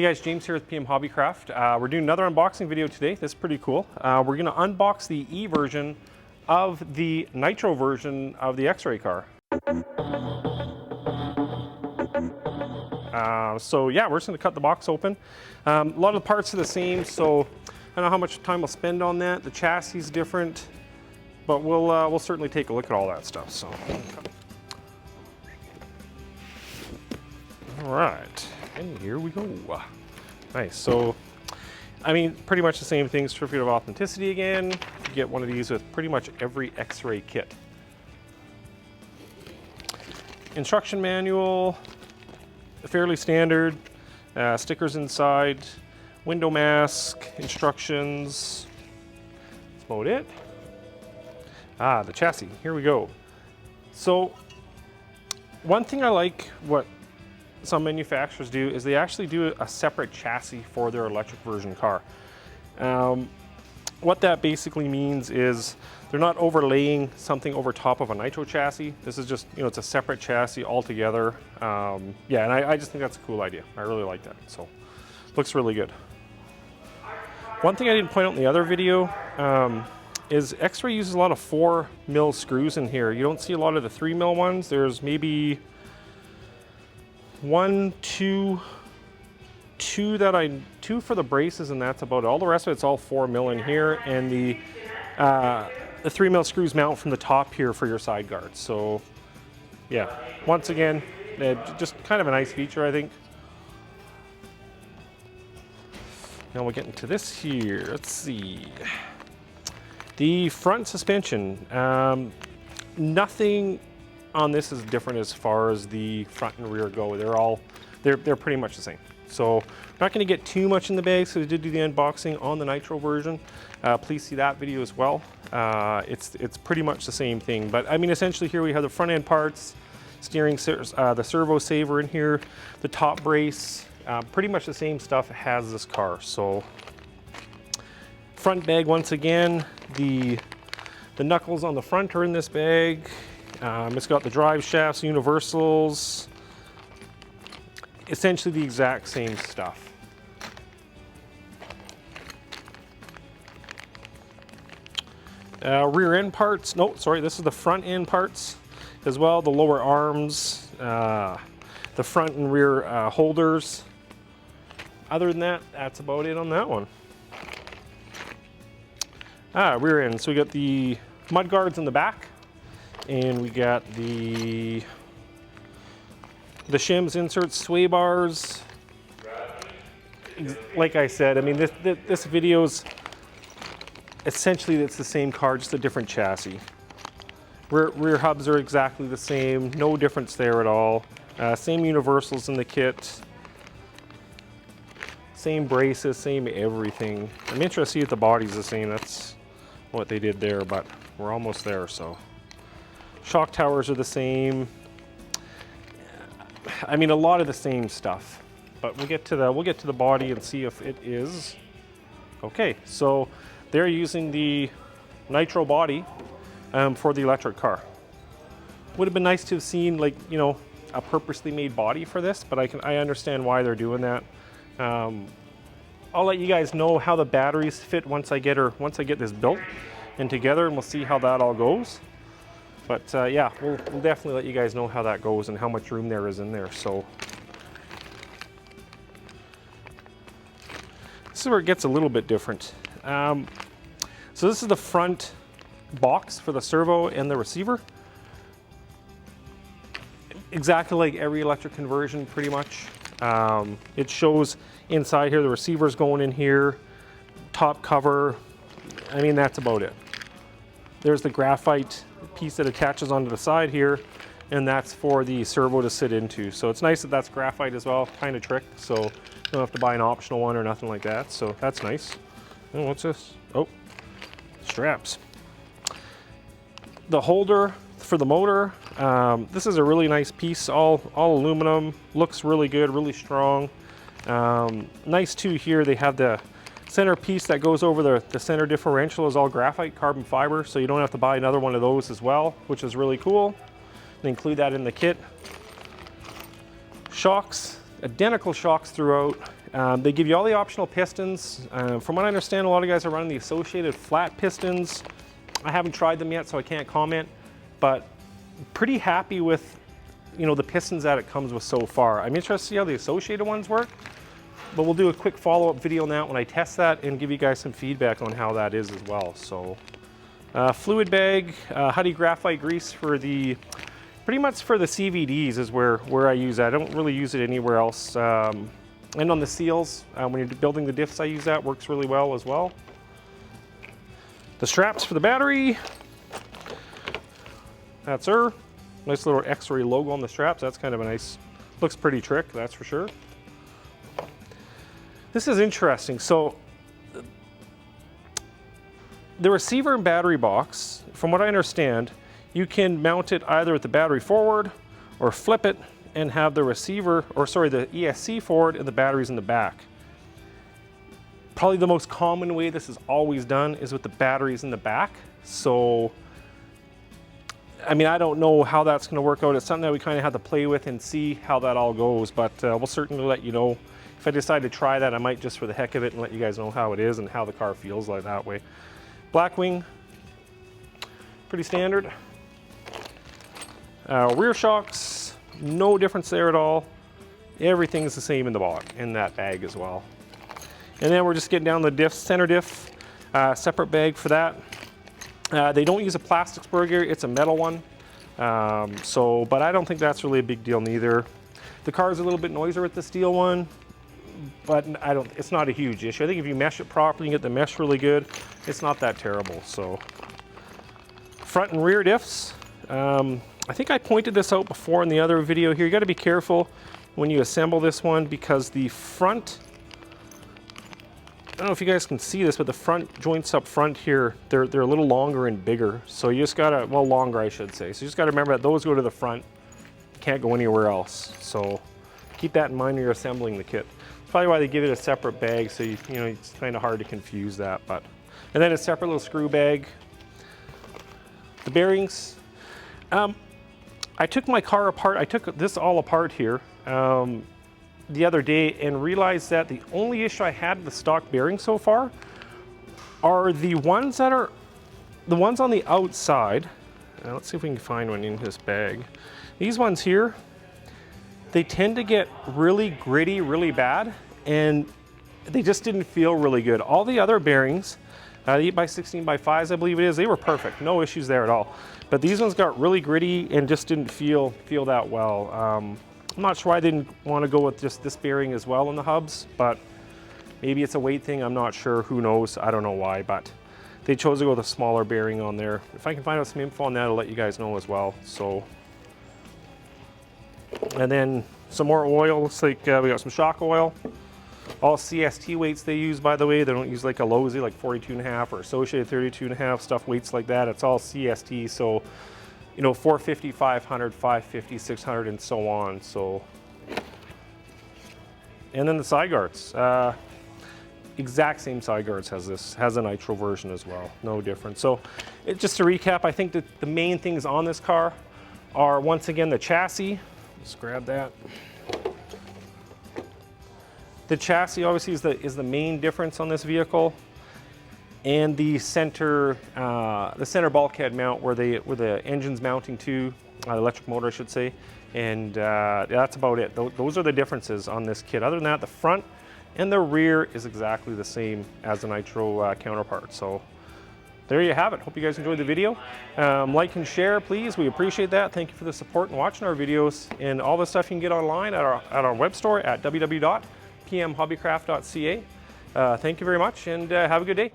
Hey guys, James here with PM Hobbycraft. We're doing another unboxing video today. This is pretty cool. We're going to unbox the E version of the Nitro version of the Xray car. So yeah, we're just going to cut the box open. A lot of the parts are the same, so I don't know how much time we'll spend on that. The chassis is different, but we'll certainly take a look at all that stuff. So, all right. And here we go. Nice. So, I mean, pretty much the same thing. Certificate of authenticity again. You get one of these with pretty much every Xray kit. Instruction manual, fairly standard. Stickers inside. Window mask, instructions. That's about it. The chassis. Here we go. So, one thing I like what some manufacturers do is they actually do a separate chassis for their electric version car. What that basically means is they're not overlaying something over top of a Nitro chassis. This is just, it's a separate chassis altogether. Yeah, and I just think that's a cool idea. I really like that. So, looks really good. One thing I didn't point out in the other video is Xray uses a lot of 4mm screws in here. You don't see a lot of the 3mm ones. There's maybe two for the braces, and that's about it. All the rest of it's all 4mm in here, and the 3mm screws mount from the top here for your side guards. So yeah, once again, just kind of a nice feature, I think. Now we'll get into this here. Let's see. The front suspension, nothing on this is different as far as the front and rear go. They're pretty much the same. So I'm not going to get too much in the bag, so we did do the unboxing on the Nitro version. Please see that video as well. It's pretty much the same thing, but I mean, essentially here we have the front end parts, steering, the servo saver in here, the top brace, pretty much the same stuff as this car. So front bag, once again, the knuckles on the front are in this bag. It's got the drive shafts, universals, essentially the exact same stuff. Rear end parts, no, sorry, this is the front end parts as well, the lower arms, the front and rear holders. Other than that, that's about it on that one. Rear end, so we got the mud guards in the back. And we got the shims, inserts, sway bars. Like I said, I mean, this video's essentially it's the same car, just a different chassis. Rear hubs are exactly the same, no difference there at all. Same universals in the kit. Same braces, same everything. I'm interested to see if the body's the same. That's what they did there, but we're almost there, so. Shock towers are the same. I mean, a lot of the same stuff, but we'll get to the body and see if it is. Okay, so they're using the Nitro body for the electric car. Would have been nice to have seen, like, a purposely made body for this, but I understand why they're doing that. I'll let you guys know how the batteries fit once I get this built and together, and we'll see how that all goes. But yeah, we'll definitely let you guys know how that goes and how much room there is in there. So this is where it gets a little bit different. So this is the front box for the servo and the receiver. Exactly like every electric conversion, pretty much. It shows inside here, the receiver's going in here, top cover. I mean, that's about it. There's the graphite piece that attaches onto the side here, and that's for the servo to sit into. So it's nice that that's graphite as well, kind of trick, so you don't have to buy an optional one or nothing like that, so that's nice. Oh, what's this? Oh, straps. The holder for the motor, this is a really nice piece, all aluminum, looks really good, really strong. Nice too here, they have the center piece that goes over the center differential is all graphite carbon fiber, so you don't have to buy another one of those as well, which is really cool. They include that in the kit. Shocks, identical shocks throughout. They give you all the optional pistons. From what I understand, a lot of guys are running the associated flat pistons. I haven't tried them yet, so I can't comment, but pretty happy with, you know, the pistons that it comes with so far. I'm interested to see how the associated ones work, but we'll do a quick follow-up video on that when I test that and give you guys some feedback on how that is as well. So fluid bag, Huddy graphite grease for the, pretty much for the CVDs is where I use that. I don't really use it anywhere else. And on the seals, when you're building the diffs, I use that, works really well as well. The straps for the battery, that's her. Nice little Xray logo on the straps. That's kind of a nice, looks pretty trick, that's for sure. This is interesting. So the receiver and battery box, from what I understand, you can mount it either with the battery forward or flip it and have the receiver, or sorry, the ESC forward and the batteries in the back. Probably the most common way this is always done is with the batteries in the back. So, I mean, I don't know how that's going to work out. It's something that we kind of have to play with and see how that all goes, but we'll certainly let you know. If I decide to try that, I might just for the heck of it and let you guys know how it is and how the car feels like that way. Blackwing, pretty standard. Rear shocks, no difference there at all. Everything's the same in that bag as well. And then we're just getting down the diff, center diff, separate bag for that. They don't use a plastic spur gear, it's a metal one. But I don't think that's really a big deal neither. The car is a little bit noisier with the steel one, but it's not a huge issue. I think if you mesh it properly and get the mesh really good, it's not that terrible. So, front and rear diffs. I think I pointed this out before in the other video here. You got to be careful when you assemble this one because the front, I don't know if you guys can see this, but the front joints up front here, they're a little longer and bigger. So you just gotta, well, longer I should say. So you just gotta remember that those go to the front, can't go anywhere else. So keep that in mind when you're assembling the kit. That's probably why they give it a separate bag, so you know it's kind of hard to confuse that. But and then a separate little screw bag. The bearings. I took my car apart. I took this all apart here the other day and realized that the only issue I had with the stock bearings so far are the ones that are the ones on the outside. Let's see if we can find one in this bag. These ones here, they tend to get really gritty really bad, and they just didn't feel really good. All the other bearings, the 8x16x5s I believe it is, they were perfect, no issues there at all. But these ones got really gritty and just didn't feel that well. I'm not sure why they didn't want to go with just this bearing as well in the hubs, but maybe it's a weight thing, I'm not sure, who knows, I don't know why, but they chose to go with a smaller bearing on there. If I can find out some info on that, I'll let you guys know as well. So, and then some more oil, looks like we got some shock oil. All CST weights they use, by the way. They don't use like a Lowe's, like 42.5 or Associated 32.5 stuff, weights like that. It's all CST, so, you know, 450, 500, 550, 600, and so on. So, and then the side guards. Exact same side guards has a nitro version as well, no difference. So, just to recap, I think that the main things on this car are, once again, the chassis. Let's grab that. The chassis obviously is the main difference on this vehicle, and the center bulkhead mount where the engine's mounting to, the electric motor I should say, and that's about it. Those are the differences on this kit. Other than that, the front and the rear is exactly the same as the nitro counterpart. So there you have it. Hope you guys enjoyed the video. Like and share, please. We appreciate that. Thank you for the support and watching our videos. And all the stuff you can get online at our web store at www.pmhobbycraft.ca. Thank you very much, and have a good day.